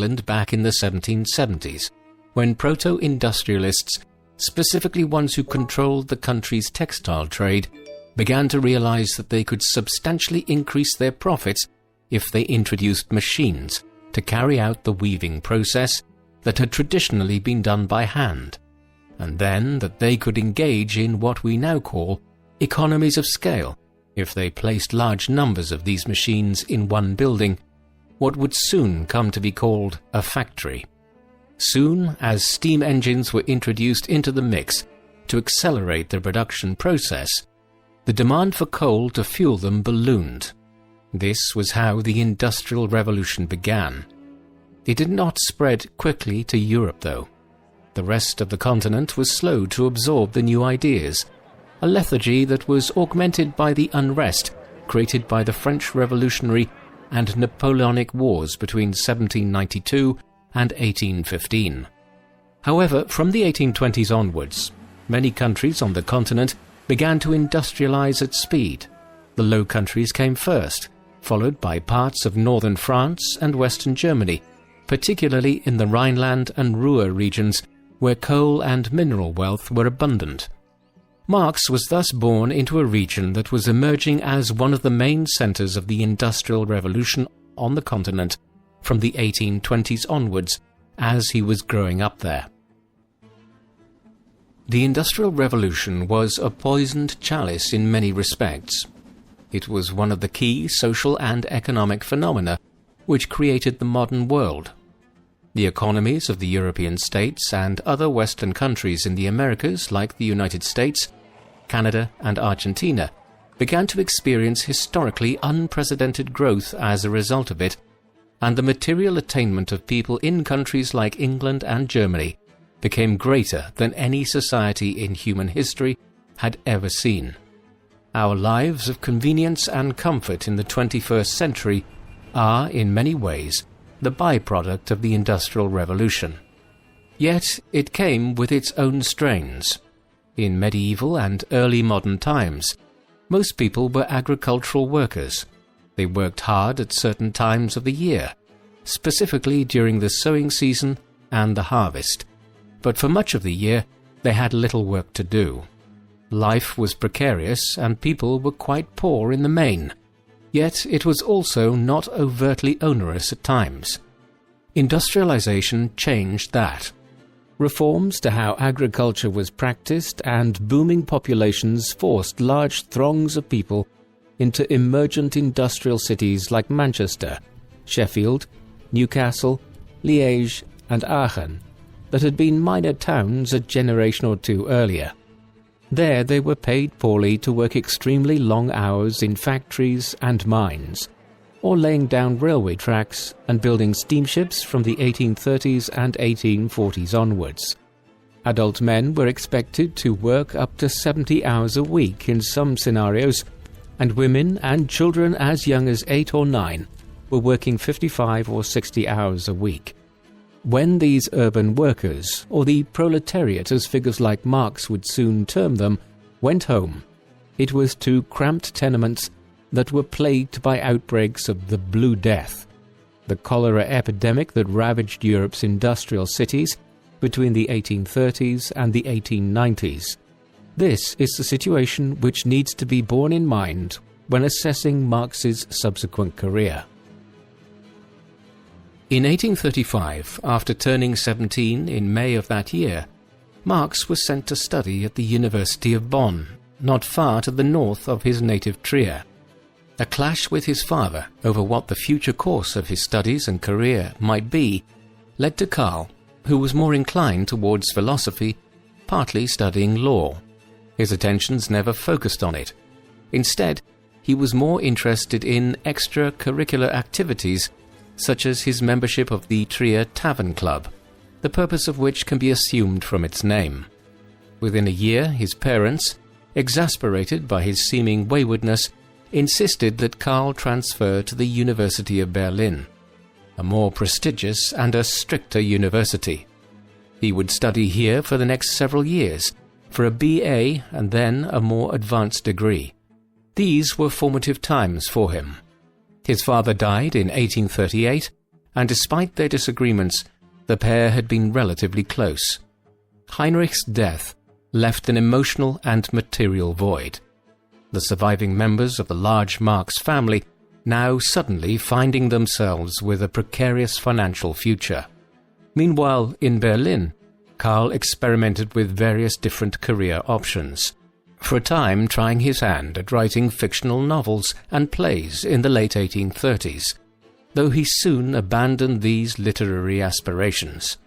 England back in the 1770s, when proto-industrialists, specifically ones who controlled the country's textile trade, began to realize that they could substantially increase their profits if they introduced machines to carry out the weaving process that had traditionally been done by hand, and then that they could engage in what we now call economies of scale if they placed large numbers of these machines in one building, what would soon come to be called a factory. Soon as steam engines were introduced into the mix to accelerate the production process, the demand for coal to fuel them ballooned. This was how the Industrial Revolution began. It did not spread quickly to Europe, though. The rest of the continent was slow to absorb the new ideas, a lethargy that was augmented by the unrest created by the French Revolutionary and Napoleonic Wars between 1792 and 1815. However, from the 1820s onwards, many countries on the continent began to industrialize at speed. The Low Countries came first, followed by parts of northern France and western Germany, particularly in the Rhineland and Ruhr regions, where coal and mineral wealth were abundant. Marx was thus born into a region that was emerging as one of the main centers of the Industrial Revolution on the continent from the 1820s onwards, as he was growing up there. The Industrial Revolution was a poisoned chalice in many respects. It was one of the key social and economic phenomena which created the modern world. The economies of the European states and other Western countries in the Americas, like the United States, Canada, and Argentina, began to experience historically unprecedented growth as a result of it, and the material attainment of people in countries like England and Germany became greater than any society in human history had ever seen. Our lives of convenience and comfort in the 21st century are, in many ways, the byproduct of the Industrial Revolution. Yet it came with its own strains. In medieval and early modern times, most people were agricultural workers. They worked hard at certain times of the year, specifically during the sowing season and the harvest. But for much of the year, they had little work to do. Life was precarious and people were quite poor in the main. Yet it was also not overtly onerous at times. Industrialization changed that. Reforms to how agriculture was practiced and booming populations forced large throngs of people into emergent industrial cities like Manchester, Sheffield, Newcastle, Liège, and Aachen that had been minor towns a generation or two earlier. There they were paid poorly to work extremely long hours in factories and mines, or laying down railway tracks and building steamships from the 1830s and 1840s onwards. Adult men were expected to work up to 70 hours a week in some scenarios, and women and children as young as 8 or 9 were working 55 or 60 hours a week. When these urban workers, or the proletariat as figures like Marx would soon term them, went home, it was to cramped tenements that were plagued by outbreaks of the Blue Death, the cholera epidemic that ravaged Europe's industrial cities between the 1830s and the 1890s. This is the situation which needs to be borne in mind when assessing Marx's subsequent career. In 1835, after turning 17 in May of that year, Marx was sent to study at the University of Bonn, not far to the north of his native Trier. A clash with his father over what the future course of his studies and career might be led to Karl, who was more inclined towards philosophy, partly studying law. His attentions never focused on it. Instead, he was more interested in extracurricular activities such as his membership of the Trier Tavern Club, the purpose of which can be assumed from its name. Within a year, his parents, exasperated by his seeming waywardness, insisted that Karl transfer to the University of Berlin, a more prestigious and a stricter university. He would study here for the next several years, for a BA and then a more advanced degree. These were formative times for him. His father died in 1838, and despite their disagreements, the pair had been relatively close. Heinrich's death left an emotional and material void. The surviving members of the large Marx family now suddenly finding themselves with a precarious financial future. Meanwhile, in Berlin, Karl experimented with various different career options, for a time trying his hand at writing fictional novels and plays in the late 1830s, though he soon abandoned these literary aspirations.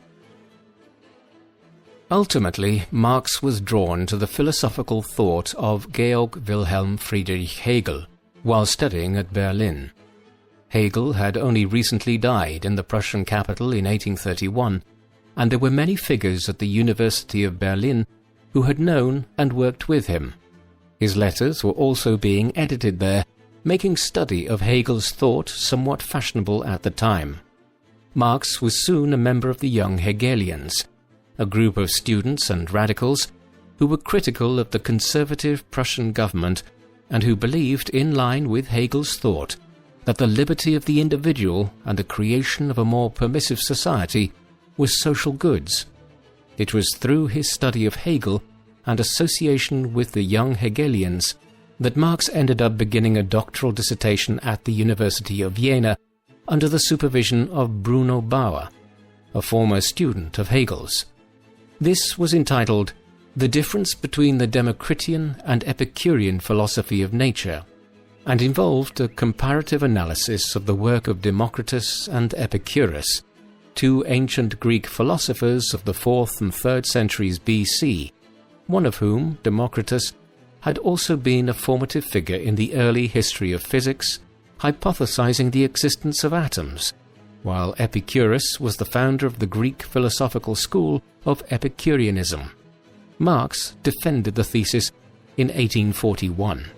Ultimately, Marx was drawn to the philosophical thought of Georg Wilhelm Friedrich Hegel while studying at Berlin. Hegel had only recently died in the Prussian capital in 1831, and there were many figures at the University of Berlin who had known and worked with him. His letters were also being edited there, making study of Hegel's thought somewhat fashionable at the time. Marx was soon a member of the Young Hegelians, a group of students and radicals who were critical of the conservative Prussian government and who believed, in line with Hegel's thought, that the liberty of the individual and the creation of a more permissive society was social goods. It was through his study of Hegel and association with the Young Hegelians that Marx ended up beginning a doctoral dissertation at the University of Jena under the supervision of Bruno Bauer, a former student of Hegel's. This was entitled "The Difference Between the Democritian and Epicurean Philosophy of Nature," and involved a comparative analysis of the work of Democritus and Epicurus, two ancient Greek philosophers of the 4th and 3rd centuries BC, one of whom, Democritus, had also been a formative figure in the early history of physics, hypothesizing the existence of atoms, while Epicurus was the founder of the Greek philosophical school of Epicureanism. Marx defended the thesis in 1841.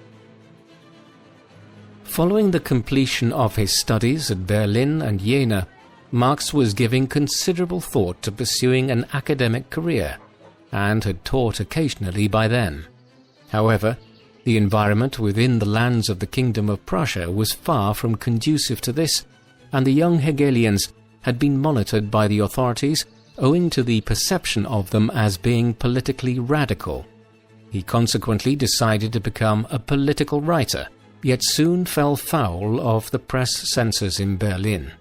Following the completion of his studies at Berlin and Jena, Marx was giving considerable thought to pursuing an academic career, and had taught occasionally by then. However, the environment within the lands of the Kingdom of Prussia was far from conducive to this, and the Young Hegelians had been monitored by the authorities owing to the perception of them as being politically radical. He consequently decided to become a political writer, yet soon fell foul of the press censors in Berlin.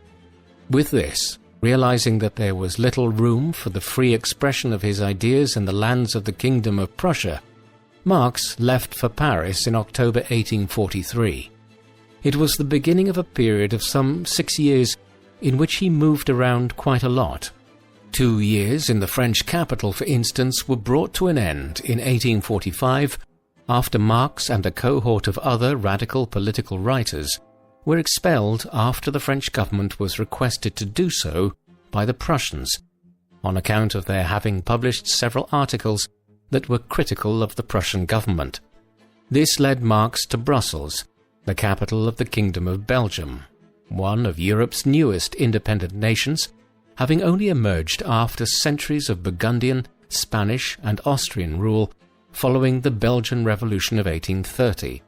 With this, realizing that there was little room for the free expression of his ideas in the lands of the Kingdom of Prussia, Marx left for Paris in October 1843. It was the beginning of a period of some 6 years in which he moved around quite a lot. 2 years in the French capital, for instance, were brought to an end in 1845 after Marx and a cohort of other radical political writers were expelled after the French government was requested to do so by the Prussians, on account of their having published several articles that were critical of the Prussian government. This led Marx to Brussels, the capital of the Kingdom of Belgium, one of Europe's newest independent nations, having only emerged after centuries of Burgundian, Spanish and Austrian rule following the Belgian Revolution of 1830.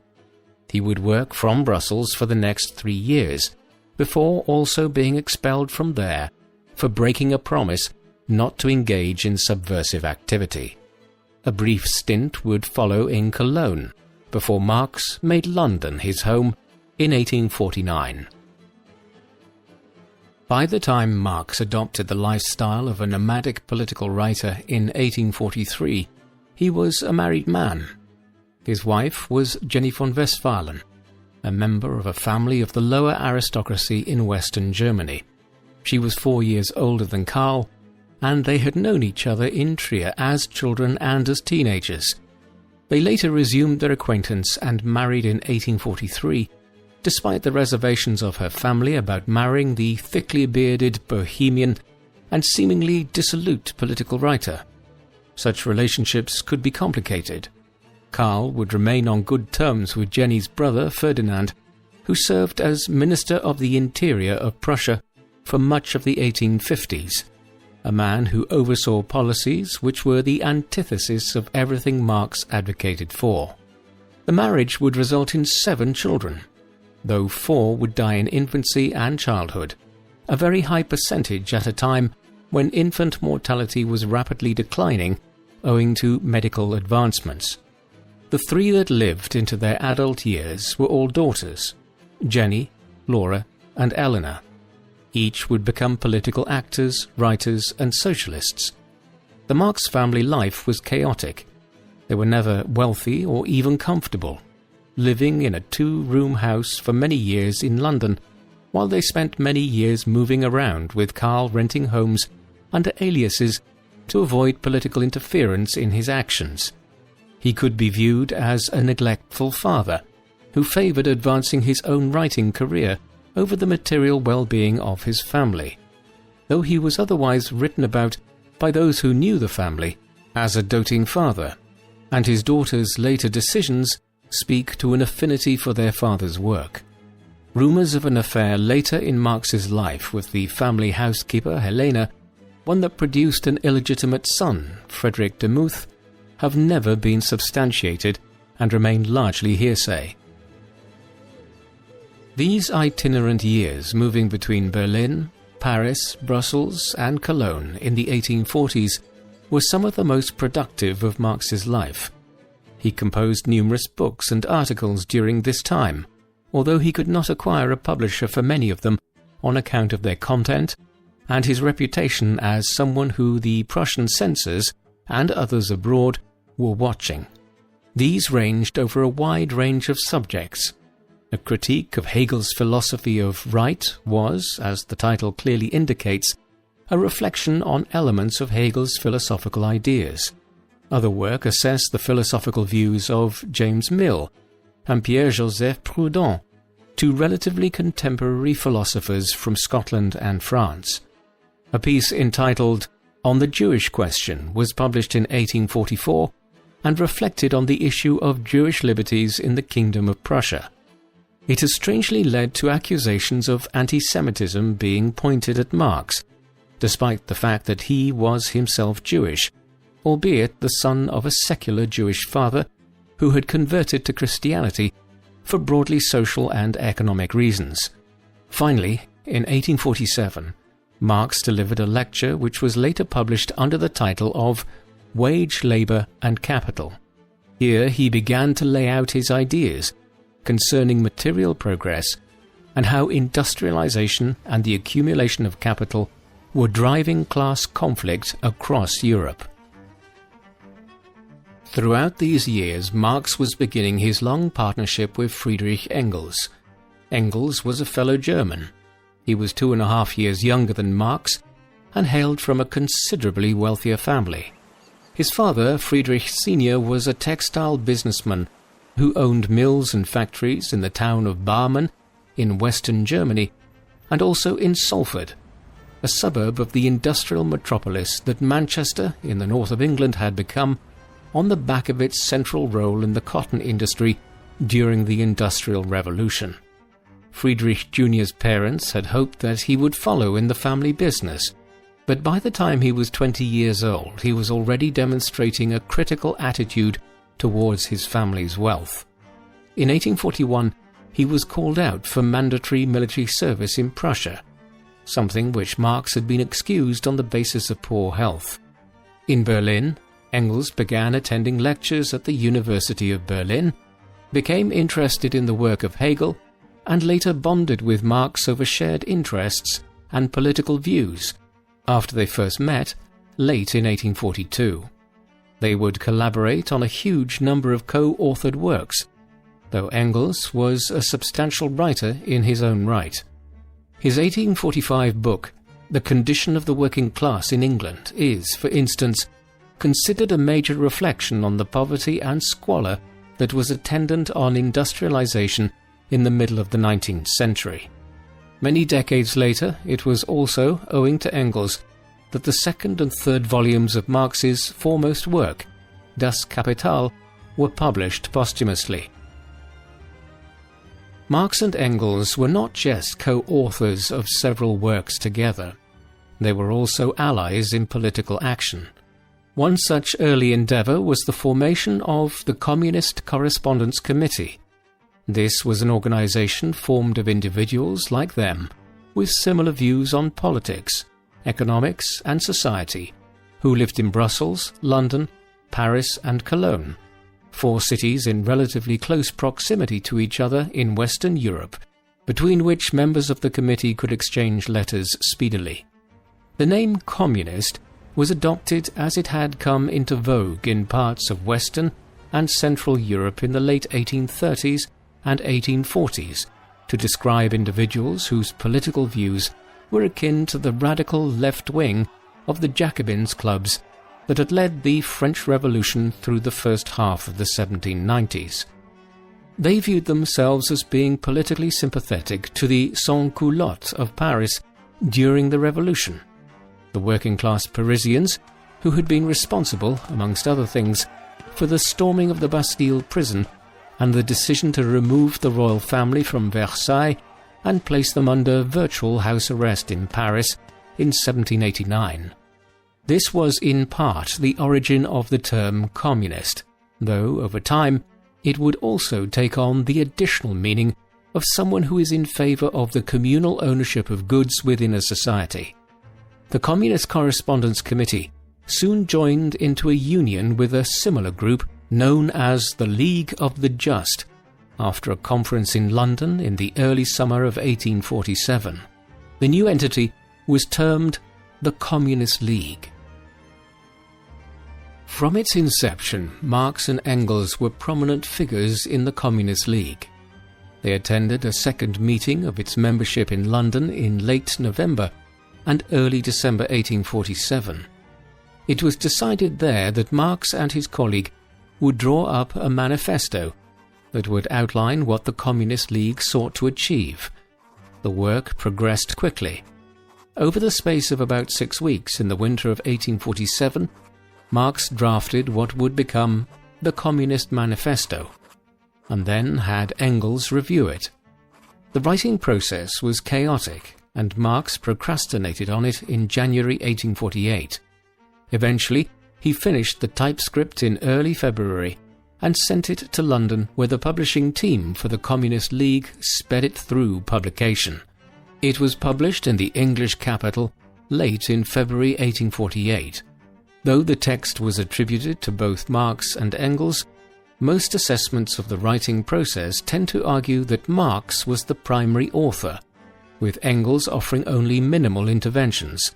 He would work from Brussels for the next 3 years, before also being expelled from there for breaking a promise not to engage in subversive activity. A brief stint would follow in Cologne, before Marx made London his home in 1849. By the time Marx adopted the lifestyle of a nomadic political writer in 1843, he was a married man. His wife was Jenny von Westphalen, a member of a family of the lower aristocracy in Western Germany. She was 4 years older than Karl, and they had known each other in Trier as children and as teenagers. They later resumed their acquaintance and married in 1843, despite the reservations of her family about marrying the thickly bearded, bohemian, and seemingly dissolute political writer. Such relationships could be complicated. Karl would remain on good terms with Jenny's brother Ferdinand, who served as Minister of the Interior of Prussia for much of the 1850s, a man who oversaw policies which were the antithesis of everything Marx advocated for. The marriage would result in 7 children, though 4 would die in infancy and childhood. a very high percentage at a time when infant mortality was rapidly declining owing to medical advancements. The three that lived into their adult years were all daughters: Jenny, Laura, and Eleanor. Each would become political actors, writers, and socialists. The Marx family life was chaotic. They were never wealthy or even comfortable, living in a two-room house for many years in London, while they spent many years moving around with Karl renting homes under aliases to avoid political interference in his actions. He could be viewed as a neglectful father who favoured advancing his own writing career over the material well-being of his family, though he was otherwise written about by those who knew the family as a doting father, and his daughter's later decisions speak to an affinity for their father's work. Rumours of an affair later in Marx's life with the family housekeeper Helena, one that produced an illegitimate son, Frederick de Muth, have never been substantiated and remain largely hearsay. These itinerant years moving between Berlin, Paris, Brussels, and Cologne in the 1840s were some of the most productive of Marx's life. He composed numerous books and articles during this time, although he could not acquire a publisher for many of them on account of their content and his reputation as someone who the Prussian censors and others abroad were watching. These ranged over a wide range of subjects. A critique of Hegel's philosophy of right was, as the title clearly indicates, a reflection on elements of Hegel's philosophical ideas. Other work assessed the philosophical views of James Mill and Pierre-Joseph Proudhon, two relatively contemporary philosophers from Scotland and France. A piece entitled On the Jewish Question was published in 1844 and reflected on the issue of Jewish liberties in the Kingdom of Prussia. It has strangely led to accusations of anti-Semitism being pointed at Marx, despite the fact that he was himself Jewish, albeit the son of a secular Jewish father who had converted to Christianity for broadly social and economic reasons. Finally, in 1847, Marx delivered a lecture which was later published under the title of Wage, Labour and Capital. Here he began to lay out his ideas concerning material progress and how industrialization and the accumulation of capital were driving class conflict across Europe. Throughout these years, Marx was beginning his long partnership with Friedrich Engels. Engels was a fellow German. He was 2.5 years younger than Marx and hailed from a considerably wealthier family. His father, Friedrich Sr., was a textile businessman who owned mills and factories in the town of Barmen in western Germany and also in Salford, a suburb of the industrial metropolis that Manchester in the north of England had become on the back of its central role in the cotton industry during the Industrial Revolution. Friedrich Jr.'s parents had hoped that he would follow in the family business, but by the time he was 20 years old, he was already demonstrating a critical attitude towards his family's wealth. In 1841, he was called out for mandatory military service in Prussia, something which Marx had been excused on the basis of poor health. In Berlin, Engels began attending lectures at the University of Berlin, became interested in the work of Hegel, and later bonded with Marx over shared interests and political views after they first met late in 1842. They would collaborate on a huge number of co-authored works, though Engels was a substantial writer in his own right. His 1845 book, The Condition of the Working Class in England, is, for instance, considered a major reflection on the poverty and squalor that was attendant on industrialization in the middle of the 19th century. Many decades later, it was also owing to Engels that the second and third volumes of Marx's foremost work, Das Kapital, were published posthumously. Marx and Engels were not just co-authors of several works together. They were also allies in political action. One such early endeavour was the formation of the Communist Correspondence Committee. This was an organization formed of individuals like them with similar views on politics, economics and society, who lived in Brussels, London, Paris and Cologne, 4 cities in relatively close proximity to each other in Western Europe, between which members of the committee could exchange letters speedily. The name communist was adopted as it had come into vogue in parts of Western and Central Europe in the late 1830s and 1840s to describe individuals whose political views were akin to the radical left wing of the Jacobins clubs that had led the French Revolution through the first half of the 1790s. They viewed themselves as being politically sympathetic to the sans-culottes of Paris during the Revolution, the working-class Parisians who had been responsible, amongst other things, for the storming of the Bastille prison and the decision to remove the royal family from Versailles and place them under virtual house arrest in Paris in 1789. This was in part the origin of the term communist, though over time it would also take on the additional meaning of someone who is in favour of the communal ownership of goods within a society. The Communist Correspondence Committee soon joined into a union with a similar group known as the League of the Just, after a conference in London in the early summer of 1847. The new entity was termed the Communist League. From its inception, Marx and Engels were prominent figures in the Communist League. They attended a second meeting of its membership in London in late November and early December 1847. It was decided there that Marx and his colleague would draw up a manifesto that would outline what the Communist League sought to achieve. The work progressed quickly. Over the space of about 6 weeks in the winter of 1847, Marx drafted what would become the Communist Manifesto, and then had Engels review it. The writing process was chaotic, and Marx procrastinated on it in January 1848. Eventually, he finished the typescript in early February and sent it to London, where the publishing team for the Communist League sped it through publication. It was published in the English capital late in February 1848. Though the text was attributed to both Marx and Engels, most assessments of the writing process tend to argue that Marx was the primary author, with Engels offering only minimal interventions,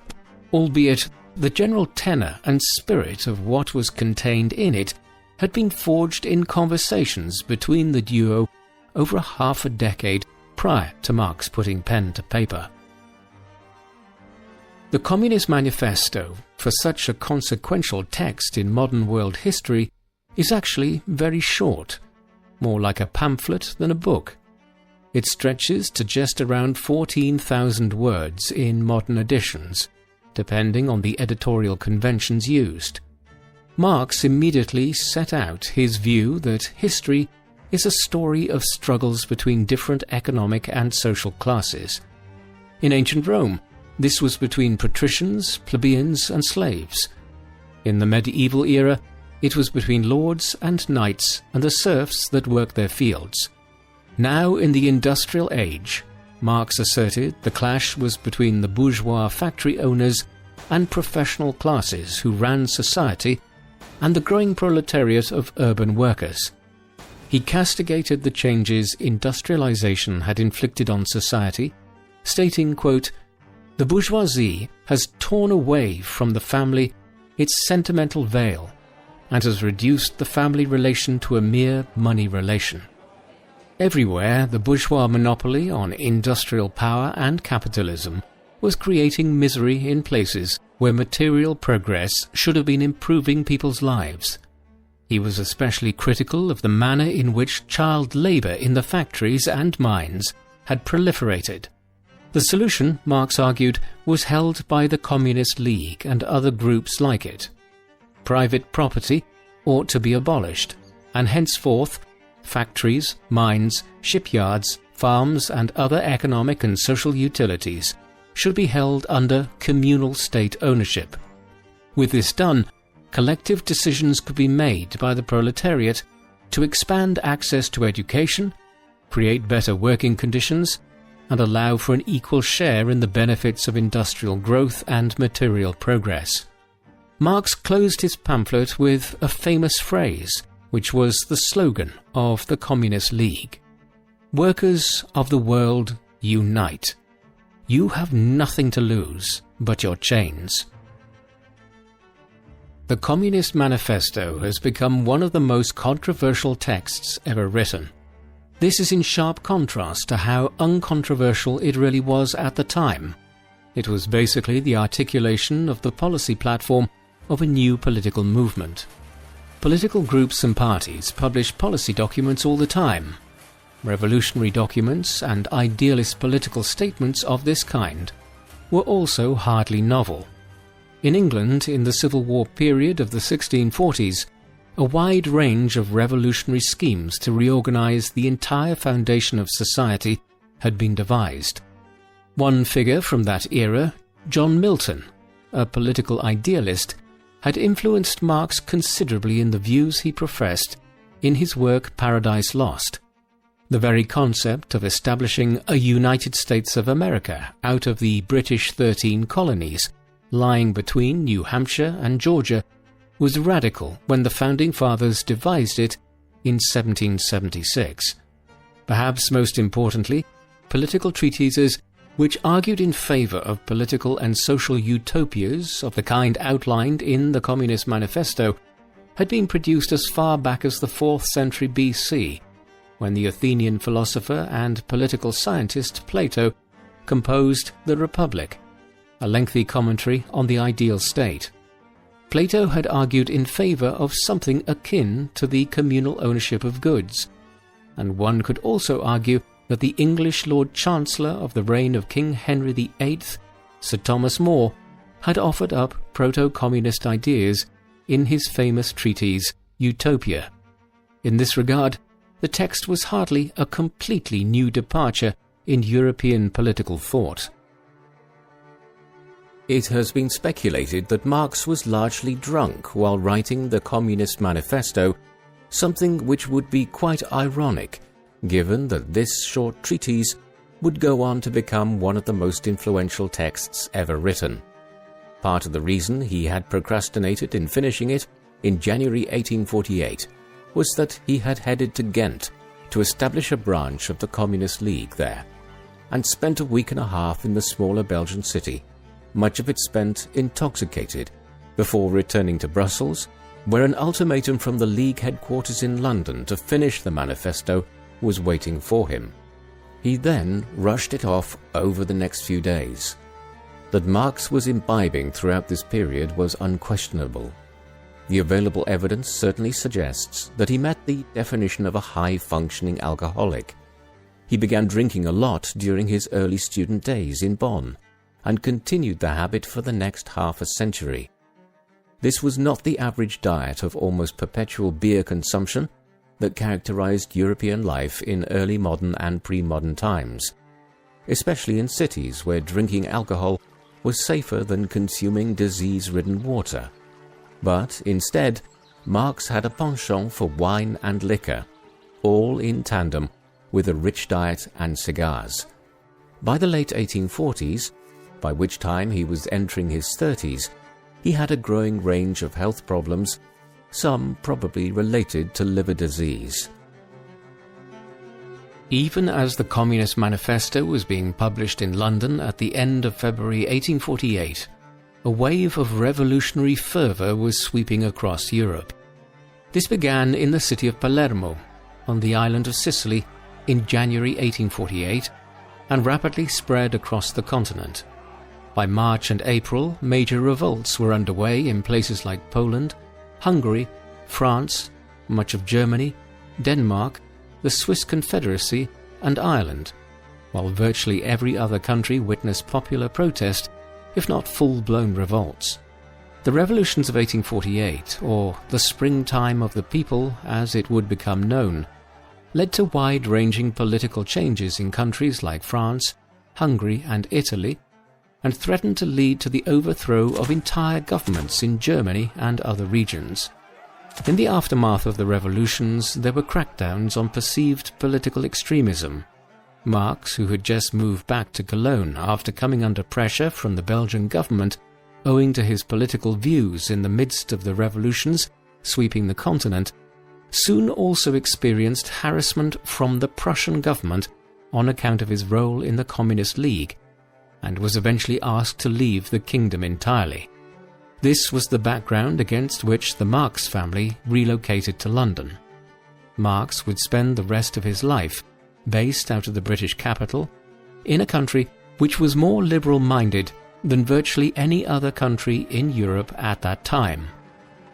albeit the general tenor and spirit of what was contained in it had been forged in conversations between the duo over half a decade prior to Marx putting pen to paper. The Communist Manifesto, for such a consequential text in modern world history, is actually very short, more like a pamphlet than a book. It stretches to just around 14,000 words in modern editions, depending on the editorial conventions used. Marx immediately set out his view that history is a story of struggles between different economic and social classes. In ancient Rome, this was between patricians, plebeians, and slaves. In the medieval era, it was between lords and knights and the serfs that worked their fields. Now, in the industrial age, Marx asserted the clash was between the bourgeois factory owners and professional classes who ran society and the growing proletariat of urban workers. He castigated the changes industrialization had inflicted on society, stating, quote, "The bourgeoisie has torn away from the family its sentimental veil and has reduced the family relation to a mere money relation. Everywhere, the bourgeois monopoly on industrial power and capitalism was creating misery in places where material progress should have been improving people's lives." He was especially critical of the manner in which child labour in the factories and mines had proliferated. The solution, Marx argued, was held by the Communist League and other groups like it. Private property ought to be abolished, and henceforth factories, mines, shipyards, farms and other economic and social utilities should be held under communal state ownership. With this done, collective decisions could be made by the proletariat to expand access to education, create better working conditions, and allow for an equal share in the benefits of industrial growth and material progress. Marx closed his pamphlet with a famous phrase, which was the slogan of the Communist League: "Workers of the world, unite. You have nothing to lose but your chains." The Communist Manifesto has become one of the most controversial texts ever written. This is in sharp contrast to how uncontroversial it really was at the time. It was basically the articulation of the policy platform of a new political movement. Political groups and parties publish policy documents all the time. Revolutionary documents and idealist political statements of this kind were also hardly novel. In England, in the Civil War period of the 1640s, a wide range of revolutionary schemes to reorganize the entire foundation of society had been devised. One figure from that era, John Milton, a political idealist, had influenced Marx considerably in the views he professed in his work Paradise Lost. The very concept of establishing a United States of America out of the British 13 colonies lying between New Hampshire and Georgia was radical when the Founding Fathers devised it in 1776. Perhaps most importantly, political treatises which argued in favor of political and social utopias of the kind outlined in the Communist Manifesto had been produced as far back as the 4th century BC, when the Athenian philosopher and political scientist Plato composed The Republic, a lengthy commentary on the ideal state. Plato had argued in favor of something akin to the communal ownership of goods, and one could also argue that the English Lord Chancellor of the reign of King Henry VIII, Sir Thomas More, had offered up proto-communist ideas in his famous treatise Utopia. In this regard, the text was hardly a completely new departure in European political thought. It has been speculated that Marx was largely drunk while writing the Communist Manifesto, something which would be quite ironic, given that this short treatise would go on to become one of the most influential texts ever written. Part of the reason he had procrastinated in finishing it in January 1848 was that he had headed to Ghent to establish a branch of the Communist League there, and spent a week and a half in the smaller Belgian city, much of it spent intoxicated, before returning to Brussels, where an ultimatum from the League headquarters in London to finish the manifesto was waiting for him. He then rushed it off over the next few days. That Marx was imbibing throughout this period was unquestionable. The available evidence certainly suggests that he met the definition of a high-functioning alcoholic. He began drinking a lot during his early student days in Bonn, and continued the habit for the next half a century. This was not the average diet of almost perpetual beer consumption that characterized European life in early modern and pre-modern times, especially in cities where drinking alcohol was safer than consuming disease-ridden water. But instead, Marx had a penchant for wine and liquor, all in tandem with a rich diet and cigars. By the late 1840s, by which time he was entering his 30s, he had a growing range of health problems, some probably related to liver disease. Even as the Communist Manifesto was being published in London at the end of February 1848, a wave of revolutionary fervour was sweeping across Europe. This began in the city of Palermo, on the island of Sicily, in January 1848, and rapidly spread across the continent. By March and April, major revolts were underway in places like Poland, Hungary, France, much of Germany, Denmark, the Swiss Confederacy, and Ireland, while virtually every other country witnessed popular protest, if not full-blown revolts. The revolutions of 1848, or the springtime of the people as it would become known, led to wide-ranging political changes in countries like France, Hungary, and Italy, and threatened to lead to the overthrow of entire governments in Germany and other regions. In the aftermath of the revolutions, there were crackdowns on perceived political extremism. Marx, who had just moved back to Cologne after coming under pressure from the Belgian government owing to his political views in the midst of the revolutions sweeping the continent, soon also experienced harassment from the Prussian government on account of his role in the Communist League, and was eventually asked to leave the kingdom entirely. This was the background against which the Marx family relocated to London. Marx would spend the rest of his life based out of the British capital, in a country which was more liberal-minded than virtually any other country in Europe at that time,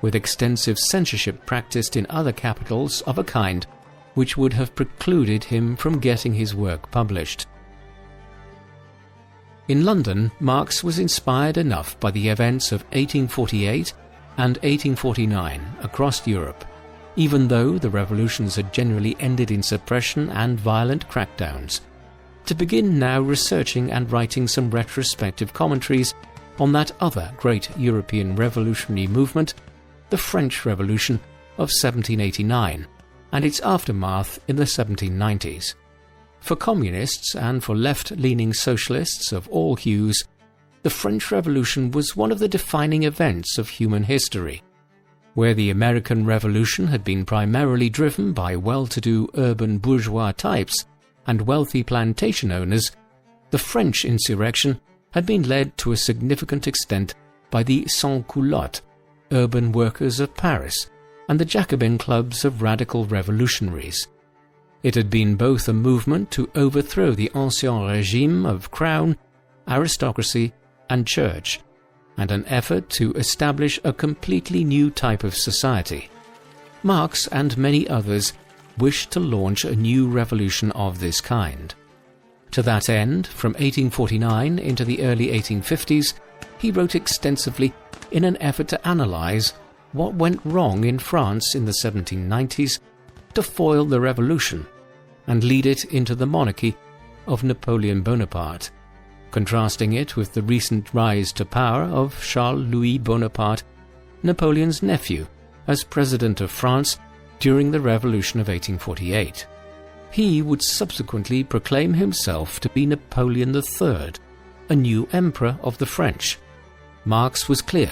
with extensive censorship practiced in other capitals of a kind which would have precluded him from getting his work published. In London, Marx was inspired enough by the events of 1848 and 1849 across Europe, even though the revolutions had generally ended in suppression and violent crackdowns, to begin now researching and writing some retrospective commentaries on that other great European revolutionary movement, the French Revolution of 1789, and its aftermath in the 1790s. For communists and for left-leaning socialists of all hues, the French Revolution was one of the defining events of human history. Where the American Revolution had been primarily driven by well-to-do urban bourgeois types and wealthy plantation owners, the French insurrection had been led to a significant extent by the sans-culottes, urban workers of Paris, and the Jacobin clubs of radical revolutionaries. It had been both a movement to overthrow the ancien régime of crown, aristocracy, and church, and an effort to establish a completely new type of society. Marx and many others wished to launch a new revolution of this kind. To that end, from 1849 into the early 1850s, he wrote extensively in an effort to analyze what went wrong in France in the 1790s to foil the revolution and lead it into the monarchy of Napoleon Bonaparte, contrasting it with the recent rise to power of Charles-Louis Bonaparte, Napoleon's nephew, as President of France during the Revolution of 1848. He would subsequently proclaim himself to be Napoleon III, a new emperor of the French. Marx was clear.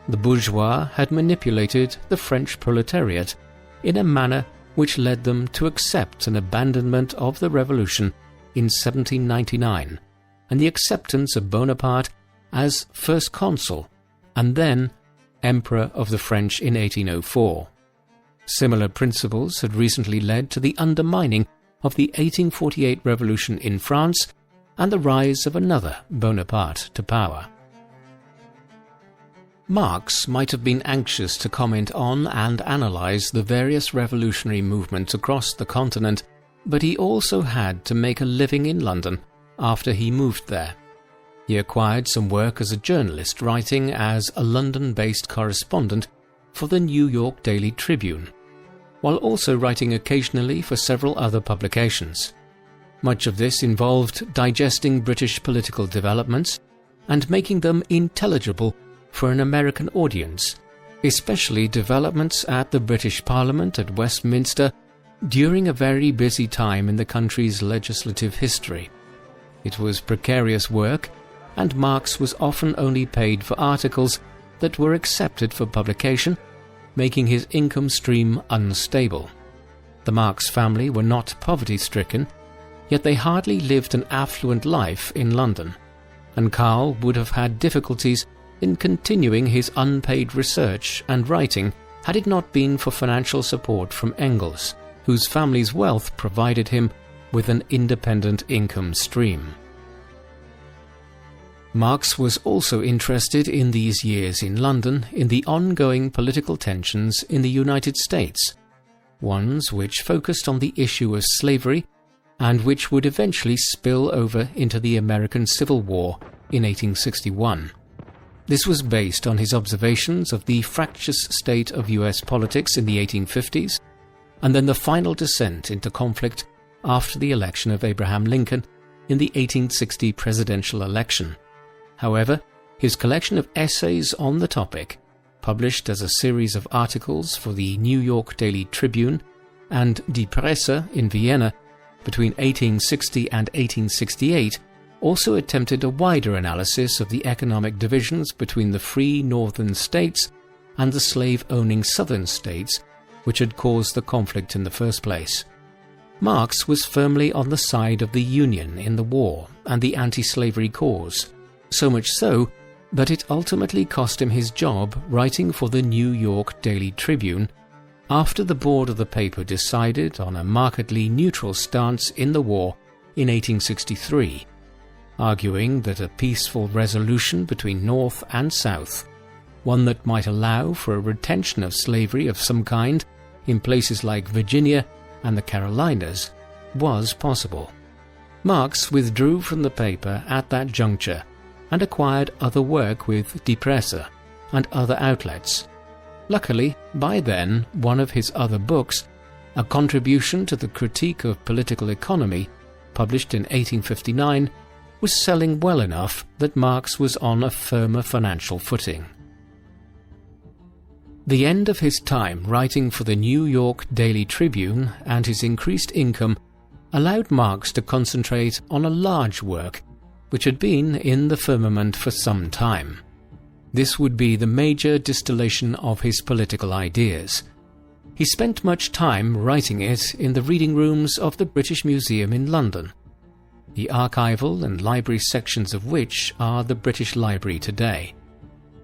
The bourgeois had manipulated the French proletariat in a manner which led them to accept an abandonment of the revolution in 1799 and the acceptance of Bonaparte as first consul and then Emperor of the French in 1804. Similar principles had recently led to the undermining of the 1848 revolution in France and the rise of another Bonaparte to power. Marx might have been anxious to comment on and analyze the various revolutionary movements across the continent, but he also had to make a living in London after he moved there. He acquired some work as a journalist, writing as a London-based correspondent for the New York Daily Tribune, while also writing occasionally for several other publications. Much of this involved digesting British political developments and making them intelligible for an American audience, especially developments at the British Parliament at Westminster during a very busy time in the country's legislative history. It was precarious work, and Marx was often only paid for articles that were accepted for publication, making his income stream unstable. The Marx family were not poverty-stricken, yet they hardly lived an affluent life in London, and Karl would have had difficulties in continuing his unpaid research and writing had it not been for financial support from Engels, whose family's wealth provided him with an independent income stream. Marx was also interested in these years in London in the ongoing political tensions in the United States, ones which focused on the issue of slavery and which would eventually spill over into the American Civil War in 1861. This was based on his observations of the fractious state of US politics in the 1850s, and then the final descent into conflict after the election of Abraham Lincoln in the 1860 presidential election. However, his collection of essays on the topic, published as a series of articles for the New York Daily Tribune and Die Presse in Vienna, between 1860 and 1868 also attempted a wider analysis of the economic divisions between the free northern states and the slave-owning southern states which had caused the conflict in the first place. Marx was firmly on the side of the Union in the war and the anti-slavery cause, so much so that it ultimately cost him his job writing for the New York Daily Tribune after the board of the paper decided on a markedly neutral stance in the war in 1863, arguing that a peaceful resolution between North and South, one that might allow for a retention of slavery of some kind in places like Virginia and the Carolinas, was possible. Marx withdrew from the paper at that juncture and acquired other work with Die Presse and other outlets. Luckily, by then, one of his other books, a contribution to the critique of political economy, published in 1859, was selling well enough that Marx was on a firmer financial footing. The end of his time writing for the New York Daily Tribune and his increased income allowed Marx to concentrate on a large work which had been in the firmament for some time. This would be the major distillation of his political ideas. He spent much time writing it in the reading rooms of the British Museum in London, the archival and library sections of which are the British Library today.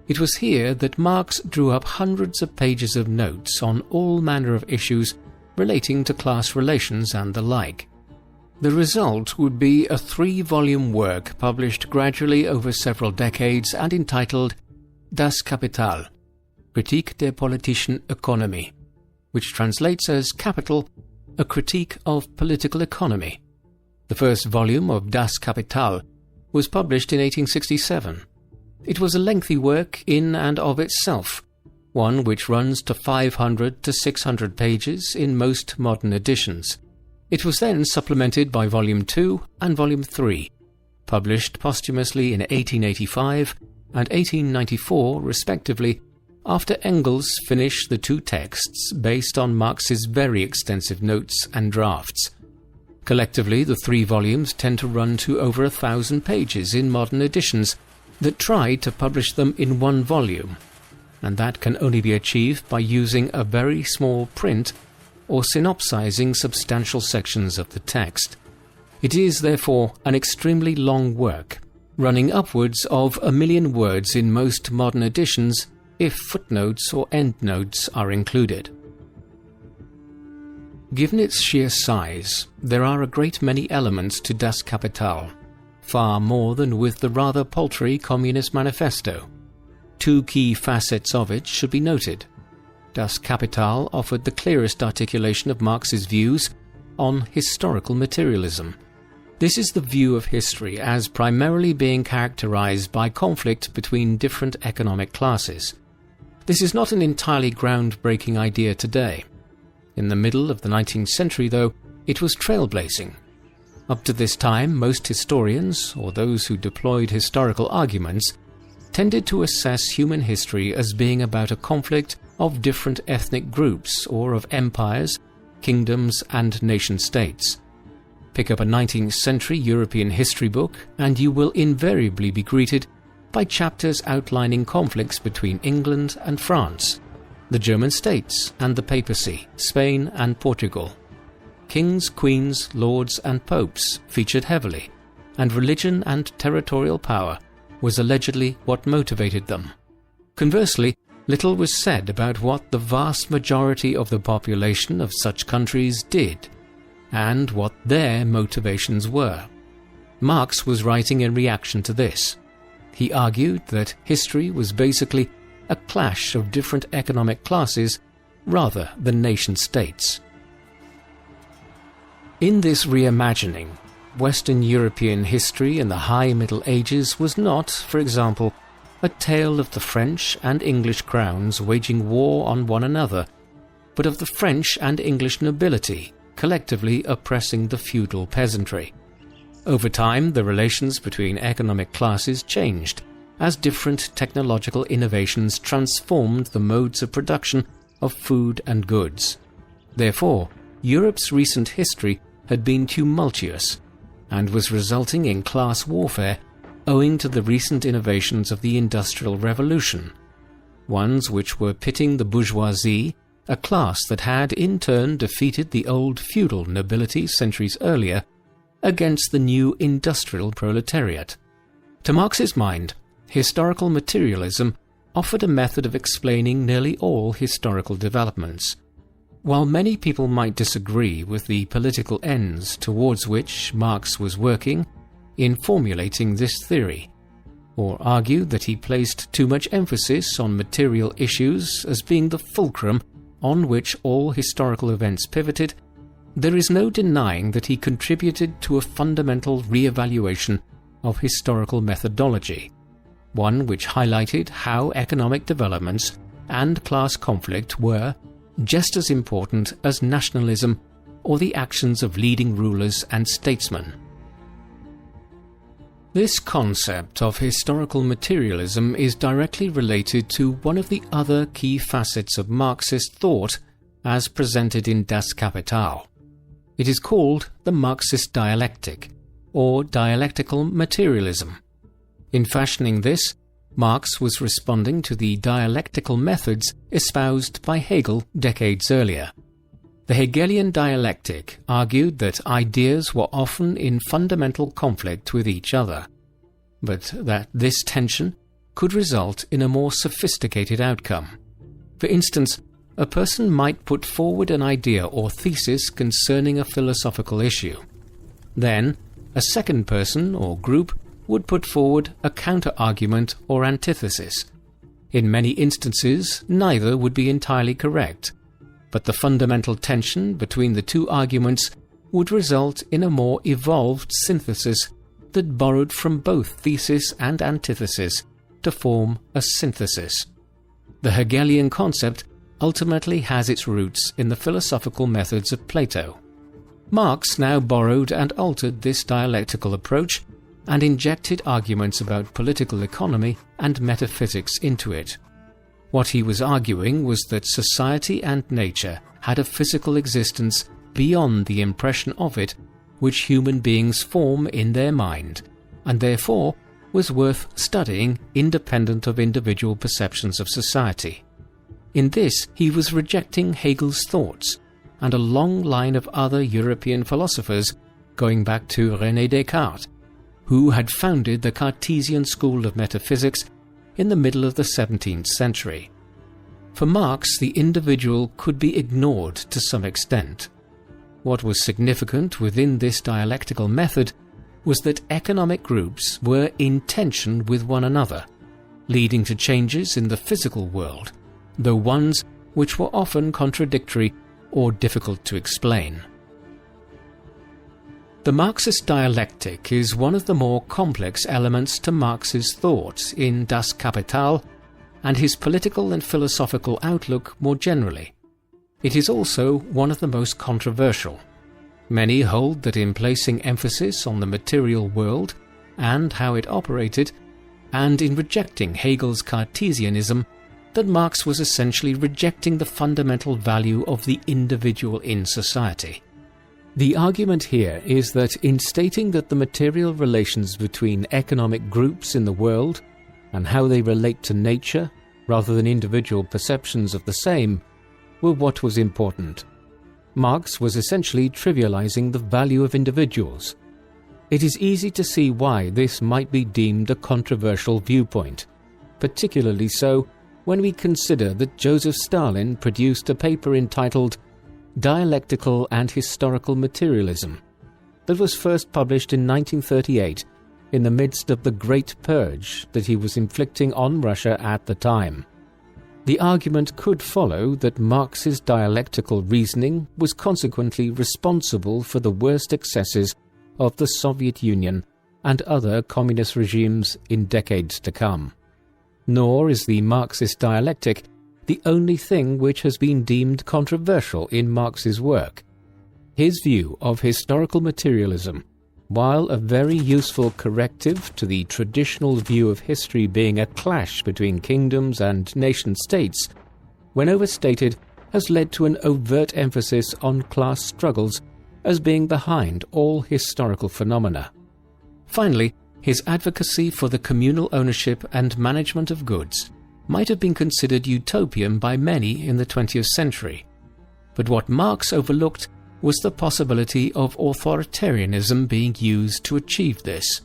It was here that Marx drew up hundreds of pages of notes on all manner of issues relating to class relations and the like. The result would be a 3-volume work published gradually over several decades and entitled Das Kapital, Kritik der politischen Ökonomie, which translates as Capital, a critique of political economy. The first volume of Das Kapital was published in 1867. It was a lengthy work in and of itself, one which runs to 500 to 600 pages in most modern editions. It was then supplemented by Volume 2 and Volume 3, published posthumously in 1885 and 1894 respectively, after Engels finished the 2 texts based on Marx's very extensive notes and drafts. Collectively, the 3 volumes tend to run to over 1,000 pages in modern editions that try to publish them in 1 volume, and that can only be achieved by using a very small print or synopsizing substantial sections of the text. It is, therefore, an extremely long work, running upwards of 1,000,000 words in most modern editions if footnotes or endnotes are included. Given its sheer size, there are a great many elements to Das Kapital, far more than with the rather paltry Communist Manifesto. 2 key facets of it should be noted. Das Kapital offered the clearest articulation of Marx's views on historical materialism. This is the view of history as primarily being characterized by conflict between different economic classes. This is not an entirely groundbreaking idea today. In the middle of the 19th century, though, it was trailblazing. Up to this time, most historians, or those who deployed historical arguments, tended to assess human history as being about a conflict of different ethnic groups or of empires, kingdoms, and nation-states. Pick up a 19th century European history book and you will invariably be greeted by chapters outlining conflicts between England and France, the German states and the papacy, Spain and Portugal. Kings, queens, lords and popes featured heavily, and religion and territorial power was allegedly what motivated them. Conversely, little was said about what the vast majority of the population of such countries did, and what their motivations were. Marx was writing in reaction to this. He argued that history was basically a clash of different economic classes rather than nation-states. In this reimagining, Western European history in the High Middle Ages was not, for example, a tale of the French and English crowns waging war on one another, but of the French and English nobility collectively oppressing the feudal peasantry. Over time, the relations between economic classes changed, as different technological innovations transformed the modes of production of food and goods. Therefore, Europe's recent history had been tumultuous and was resulting in class warfare owing to the recent innovations of the Industrial Revolution, ones which were pitting the bourgeoisie, a class that had in turn defeated the old feudal nobility centuries earlier, against the new industrial proletariat. To Marx's mind, historical materialism offered a method of explaining nearly all historical developments. While many people might disagree with the political ends towards which Marx was working in formulating this theory, or argue that he placed too much emphasis on material issues as being the fulcrum on which all historical events pivoted, there is no denying that he contributed to a fundamental re-evaluation of historical methodology, one which highlighted how economic developments and class conflict were just as important as nationalism or the actions of leading rulers and statesmen. This concept of historical materialism is directly related to one of the other key facets of Marxist thought as presented in Das Kapital. It is called the Marxist dialectic, or dialectical materialism. In fashioning this, Marx was responding to the dialectical methods espoused by Hegel decades earlier. The Hegelian dialectic argued that ideas were often in fundamental conflict with each other, but that this tension could result in a more sophisticated outcome. For instance, a person might put forward an idea or thesis concerning a philosophical issue. Then, a second person or group would put forward a counter-argument or antithesis. In many instances, neither would be entirely correct, but the fundamental tension between the two arguments would result in a more evolved synthesis that borrowed from both thesis and antithesis to form a synthesis. The Hegelian concept ultimately has its roots in the philosophical methods of Plato. Marx now borrowed and altered this dialectical approach and injected arguments about political economy and metaphysics into it. What he was arguing was that society and nature had a physical existence beyond the impression of it which human beings form in their mind, and therefore was worth studying independent of individual perceptions of society. In this, he was rejecting Hegel's thoughts and a long line of other European philosophers going back to René Descartes, who had founded the Cartesian school of metaphysics in the middle of the 17th century. For Marx, the individual could be ignored to some extent. What was significant within this dialectical method was that economic groups were in tension with one another, leading to changes in the physical world, though ones which were often contradictory or difficult to explain. The Marxist dialectic is one of the more complex elements to Marx's thought in Das Kapital and his political and philosophical outlook more generally. It is also one of the most controversial. Many hold that in placing emphasis on the material world and how it operated, and in rejecting Hegel's Cartesianism, that Marx was essentially rejecting the fundamental value of the individual in society. The argument here is that in stating that the material relations between economic groups in the world and how they relate to nature, rather than individual perceptions of the same, were what was important, Marx was essentially trivializing the value of individuals. It is easy to see why this might be deemed a controversial viewpoint, particularly so when we consider that Joseph Stalin produced a paper entitled Dialectical and Historical Materialism that was first published in 1938 in the midst of the Great Purge that he was inflicting on Russia at the time. The argument could follow that Marx's dialectical reasoning was consequently responsible for the worst excesses of the Soviet Union and other communist regimes in decades to come. Nor is the Marxist dialectic the only thing which has been deemed controversial in Marx's work. His view of historical materialism, while a very useful corrective to the traditional view of history being a clash between kingdoms and nation-states, when overstated, has led to an overt emphasis on class struggles as being behind all historical phenomena. Finally, his advocacy for the communal ownership and management of goods might have been considered utopian by many in the 20th century. But what Marx overlooked was the possibility of authoritarianism being used to achieve this.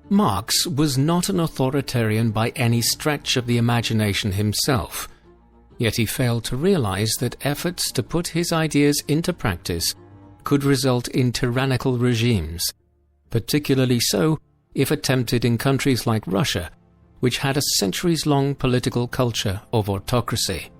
Marx was not an authoritarian by any stretch of the imagination himself, yet he failed to realize that efforts to put his ideas into practice could result in tyrannical regimes, particularly so if attempted in countries like Russia, which had a centuries-long political culture of autocracy.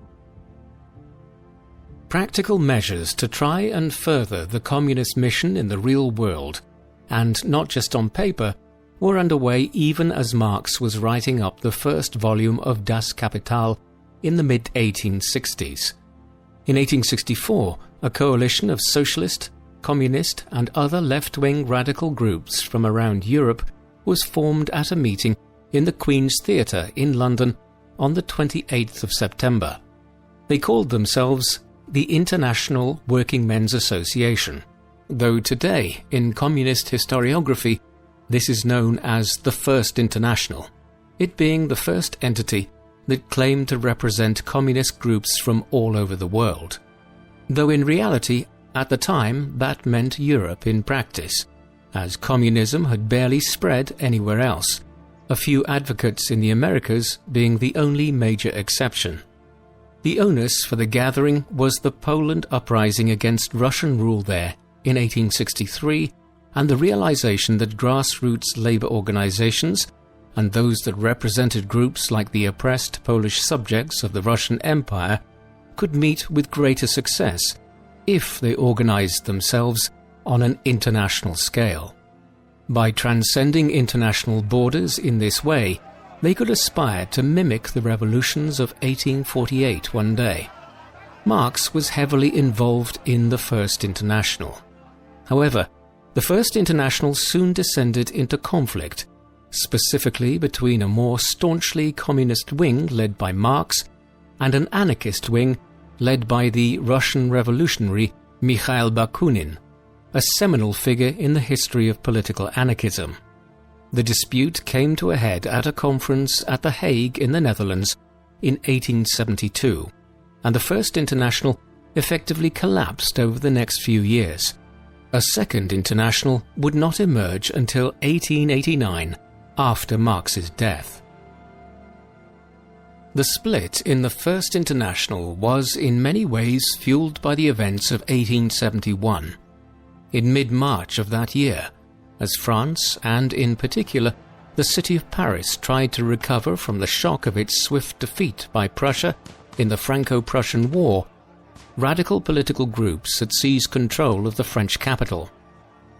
Practical measures to try and further the communist mission in the real world, and not just on paper, were underway even as Marx was writing up the first volume of Das Kapital in the mid-1860s. In 1864, a coalition of socialist, communist and other left-wing radical groups from around Europe was formed at a meeting in the Queen's Theatre in London on the 28th of September. They called themselves the International Working Men's Association, though today, in communist historiography, this is known as the First International, it being the first entity that claimed to represent communist groups from all over the world. Though in reality, at the time, that meant Europe in practice, as communism had barely spread anywhere else, a few advocates in the Americas being the only major exception. The onus for the gathering was the Poland uprising against Russian rule there in 1863, and the realization that grassroots labor organizations and those that represented groups like the oppressed Polish subjects of the Russian Empire could meet with greater success if they organized themselves on an international scale. By transcending international borders in this way, they could aspire to mimic the revolutions of 1848 one day. Marx was heavily involved in the First International. However, the First International soon descended into conflict, specifically between a more staunchly communist wing led by Marx and an anarchist wing led by the Russian revolutionary Mikhail Bakunin, a seminal figure in the history of political anarchism. The dispute came to a head at a conference at The Hague in the Netherlands in 1872, and the First International effectively collapsed over the next few years. A Second International would not emerge until 1889, after Marx's death. The split in the First International was in many ways fueled by the events of 1871. In mid-March of that year, as France, and in particular the city of Paris, tried to recover from the shock of its swift defeat by Prussia in the Franco-Prussian War, radical political groups had seized control of the French capital.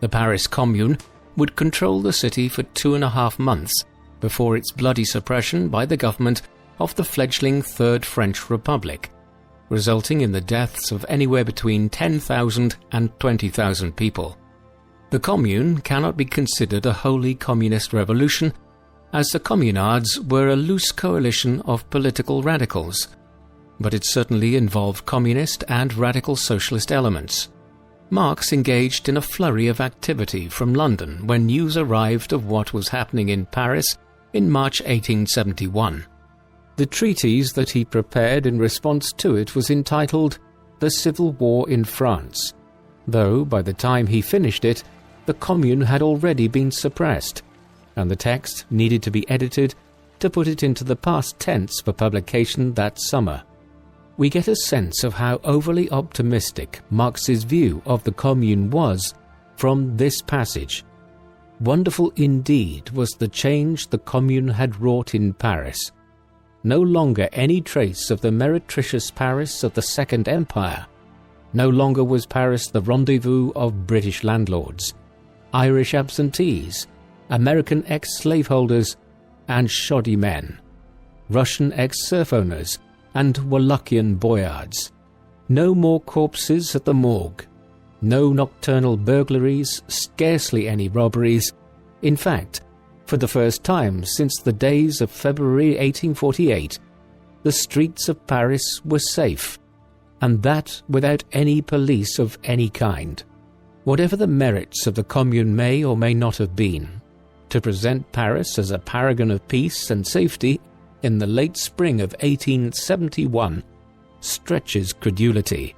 The Paris Commune would control the city for 2.5 months before its bloody suppression by the government of the fledgling Third French Republic, resulting in the deaths of anywhere between 10,000 and 20,000 people. The Commune cannot be considered a wholly communist revolution, as the Communards were a loose coalition of political radicals, but it certainly involved communist and radical socialist elements. Marx engaged in a flurry of activity from London when news arrived of what was happening in Paris in March 1871. The treatise that he prepared in response to it was entitled The Civil War in France, though by the time he finished it, the Commune had already been suppressed, and the text needed to be edited to put it into the past tense for publication that summer. We get a sense of how overly optimistic Marx's view of the Commune was from this passage. Wonderful indeed was the change the Commune had wrought in Paris. No longer any trace of the meretricious Paris of the Second Empire. No longer was Paris the rendezvous of British landlords, Irish absentees, American ex-slaveholders and shoddy men, Russian ex-serf owners and Wallachian boyards. No more corpses at the morgue. No nocturnal burglaries, scarcely any robberies. In fact, for the first time since the days of February 1848, the streets of Paris were safe, and that without any police of any kind. Whatever the merits of the Commune may or may not have been, to present Paris as a paragon of peace and safety in the late spring of 1871 stretches credulity.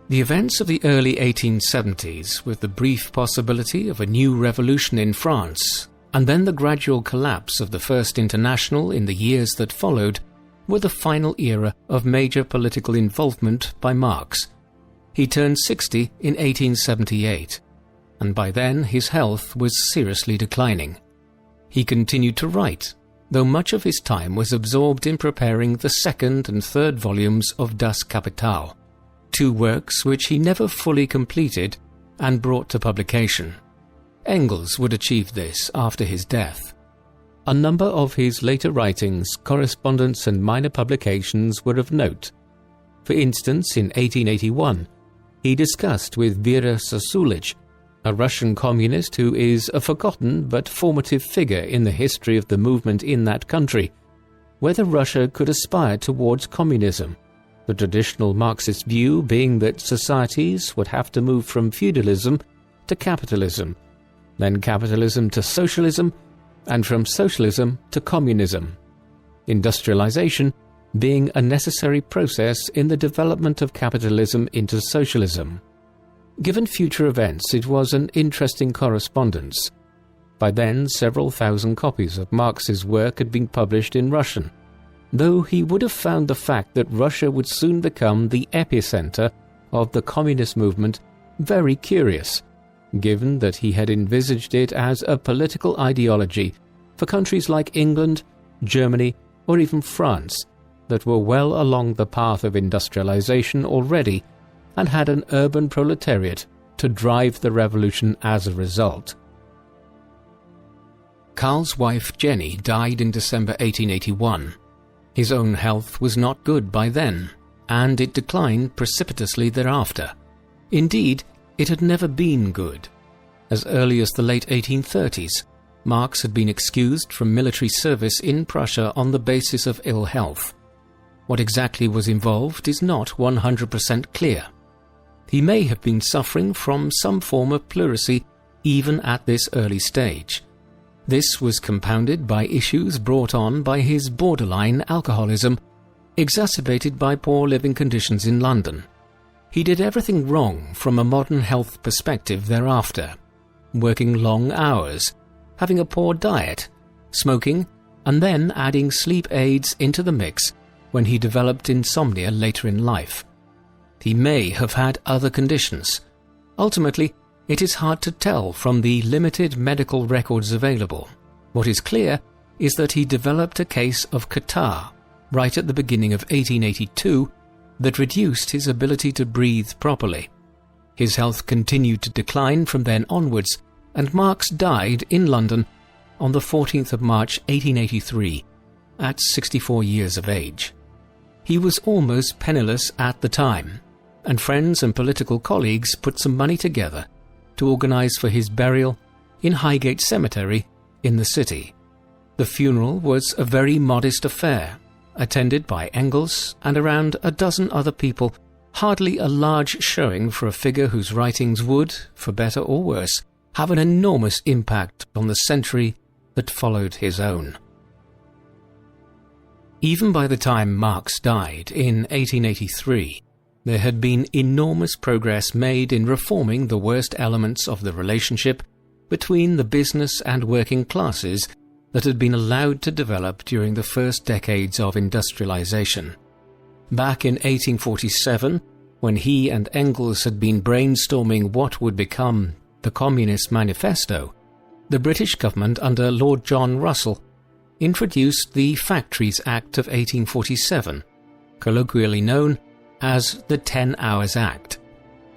The events of the early 1870s, with the brief possibility of a new revolution in France, and then the gradual collapse of the First International in the years that followed, were the final era of major political involvement by Marx. He turned 60 in 1878, and by then his health was seriously declining. He continued to write, though much of his time was absorbed in preparing the second and third volumes of Das Kapital, two works which he never fully completed and brought to publication. Engels would achieve this after his death. A number of his later writings, correspondence and minor publications were of note. For instance, in 1881, he discussed with Vera Sasulich, a Russian communist who is a forgotten but formative figure in the history of the movement in that country, whether Russia could aspire towards communism, the traditional Marxist view being that societies would have to move from feudalism to capitalism, then capitalism to socialism, and from socialism to communism, industrialization being a necessary process in the development of capitalism into socialism. Given future events, it was an interesting correspondence. By then, several thousand copies of Marx's work had been published in Russian, though he would have found the fact that Russia would soon become the epicenter of the communist movement very curious, given that he had envisaged it as a political ideology for countries like England, Germany, or even France that were well along the path of industrialization already and had an urban proletariat to drive the revolution as a result. Karl's wife Jenny died in December 1881. His own health was not good by then, and it declined precipitously thereafter. Indeed, it had never been good. As early as the late 1830s, Marx had been excused from military service in Prussia on the basis of ill health. What exactly was involved is not 100% clear. He may have been suffering from some form of pleurisy even at this early stage. This was compounded by issues brought on by his borderline alcoholism, exacerbated by poor living conditions in London. He did everything wrong from a modern health perspective thereafter, working long hours, having a poor diet, smoking, and then adding sleep aids into the mix when he developed insomnia later in life. He may have had other conditions. Ultimately, it is hard to tell from the limited medical records available. What is clear is that he developed a case of catarrh right at the beginning of 1882 that reduced his ability to breathe properly. His health continued to decline from then onwards, and Marx died in London on the 14th of March 1883 at 64 years of age. He was almost penniless at the time, and friends and political colleagues put some money together to organize for his burial in Highgate Cemetery in the city. The funeral was a very modest affair, attended by Engels and around a dozen other people, hardly a large showing for a figure whose writings would, for better or worse, have an enormous impact on the century that followed his own. Even by the time Marx died in 1883, there had been enormous progress made in reforming the worst elements of the relationship between the business and working classes that had been allowed to develop during the first decades of industrialization. Back in 1847, when he and Engels had been brainstorming what would become the Communist Manifesto, the British government under Lord John Russell introduced the Factories Act of 1847, colloquially known as the 10 Hours Act.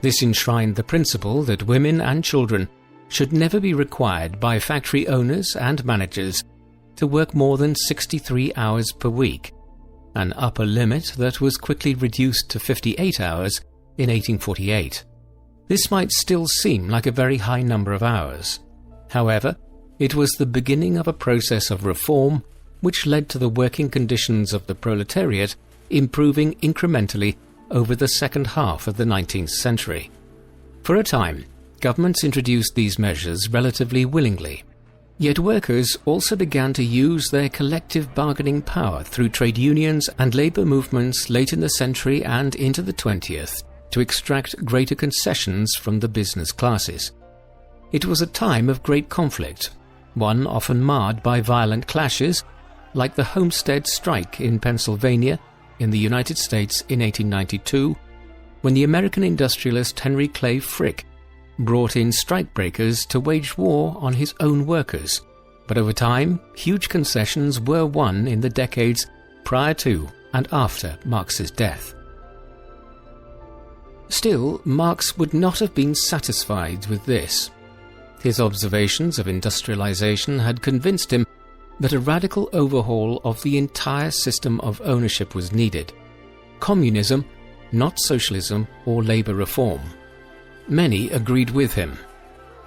This enshrined the principle that women and children should never be required by factory owners and managers to work more than 63 hours per week, an upper limit that was quickly reduced to 58 hours in 1848. This might still seem like a very high number of hours. However, it was the beginning of a process of reform which led to the working conditions of the proletariat improving incrementally over the second half of the 19th century. For a time, governments introduced these measures relatively willingly. Yet workers also began to use their collective bargaining power through trade unions and labour movements late in the century and into the 20th to extract greater concessions from the business classes. It was a time of great conflict, one often marred by violent clashes, like the Homestead Strike in Pennsylvania in the United States in 1892, when the American industrialist Henry Clay Frick brought in strikebreakers to wage war on his own workers. But over time, huge concessions were won in the decades prior to and after Marx's death. Still, Marx would not have been satisfied with this. His observations of industrialization had convinced him that a radical overhaul of the entire system of ownership was needed. Communism, not socialism or labor reform. Many agreed with him.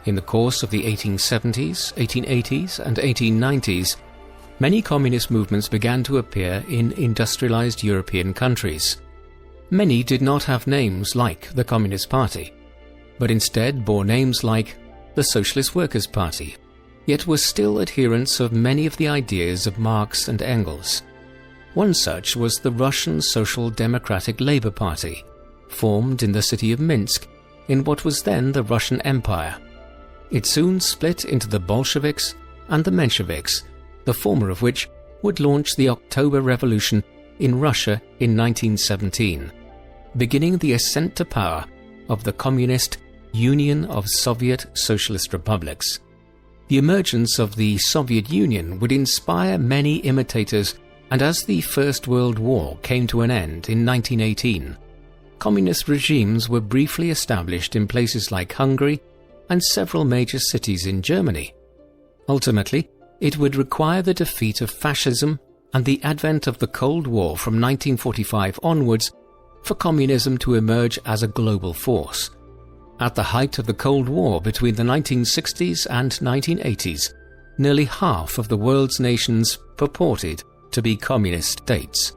In the course of the 1870s, 1880s and 1890s, many communist movements began to appear in industrialized European countries. Many did not have names like the Communist Party, but instead bore names like the Socialist Workers' Party, yet were still adherents of many of the ideas of Marx and Engels. One such was the Russian Social Democratic Labour Party, formed in the city of Minsk in what was then the Russian Empire. It soon split into the Bolsheviks and the Mensheviks, the former of which would launch the October Revolution in Russia in 1917, beginning the ascent to power of the Communist Union of Soviet Socialist Republics. The emergence of the Soviet Union would inspire many imitators, and as the First World War came to an end in 1918, communist regimes were briefly established in places like Hungary and several major cities in Germany. Ultimately, it would require the defeat of fascism and the advent of the Cold War from 1945 onwards for communism to emerge as a global force. At the height of the Cold War between the 1960s and 1980s, nearly half of the world's nations purported to be communist states.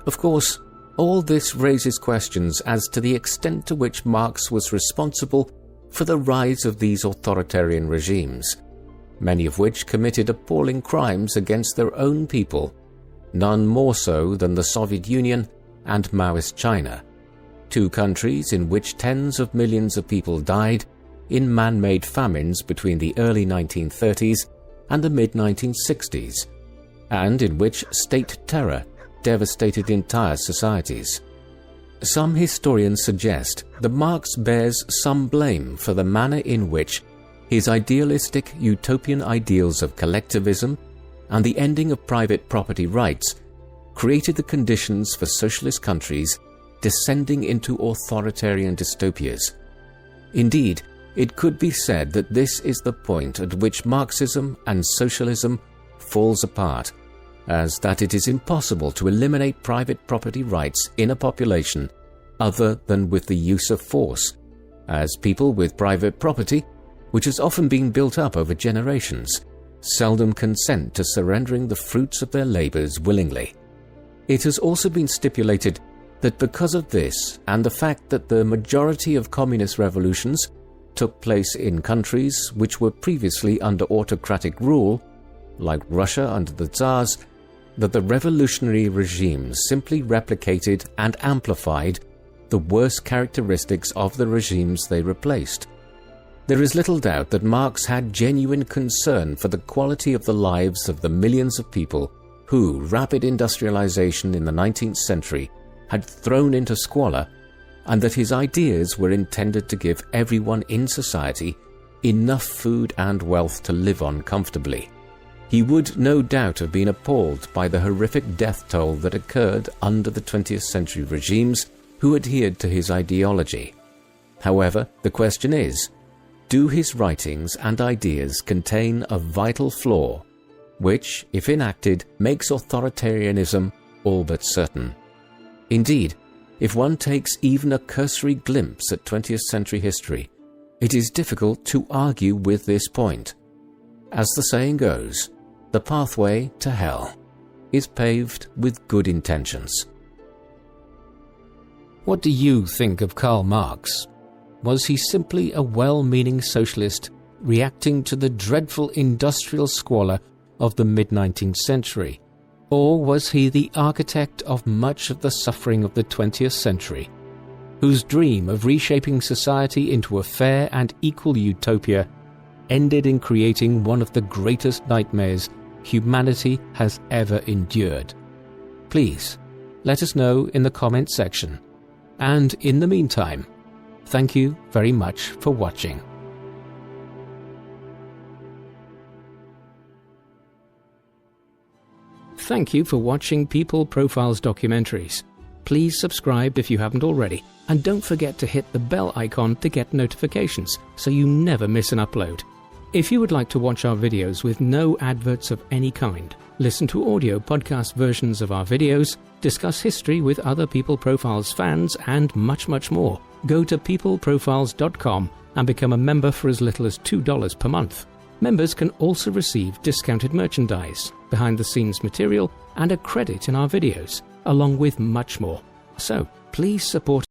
Of course, all this raises questions as to the extent to which Marx was responsible for the rise of these authoritarian regimes, many of which committed appalling crimes against their own people, none more so than the Soviet Union and Maoist China, two countries in which tens of millions of people died in man-made famines between the early 1930s and the mid-1960s, and in which state terror devastated entire societies. Some historians suggest that Marx bears some blame for the manner in which his idealistic utopian ideals of collectivism and the ending of private property rights created the conditions for socialist countries descending into authoritarian dystopias. Indeed, it could be said that this is the point at which Marxism and socialism falls apart, as that it is impossible to eliminate private property rights in a population other than with the use of force, as people with private property, which has often been built up over generations, seldom consent to surrendering the fruits of their labours willingly. It has also been stipulated that because of this and the fact that the majority of communist revolutions took place in countries which were previously under autocratic rule, like Russia under the Tsars, that the revolutionary regimes simply replicated and amplified the worst characteristics of the regimes they replaced. There is little doubt that Marx had genuine concern for the quality of the lives of the millions of people who rapid industrialization in the 19th century had thrown into squalor, and that his ideas were intended to give everyone in society enough food and wealth to live on comfortably. He would no doubt have been appalled by the horrific death toll that occurred under the 20th century regimes who adhered to his ideology. However, the question is, do his writings and ideas contain a vital flaw, which, if enacted, makes authoritarianism all but certain? Indeed, if one takes even a cursory glimpse at 20th century history, it is difficult to argue with this point. As the saying goes, the pathway to hell is paved with good intentions. What do you think of Karl Marx? Was he simply a well-meaning socialist reacting to the dreadful industrial squalor of the mid-19th century? Or was he the architect of much of the suffering of the 20th century, whose dream of reshaping society into a fair and equal utopia ended in creating one of the greatest nightmares humanity has ever endured? Please, let us know in the comments section. And in the meantime, thank you very much for watching. Thank you for watching People Profiles documentaries. Please subscribe if you haven't already, and don't forget to hit the bell icon to get notifications so you never miss an upload. If you would like to watch our videos with no adverts of any kind, listen to audio podcast versions of our videos, discuss history with other People Profiles fans, and much, much more, go to peopleprofiles.com and become a member for as little as $2 per month. Members can also receive discounted merchandise, behind-the-scenes material, and a credit in our videos, along with much more. So, please support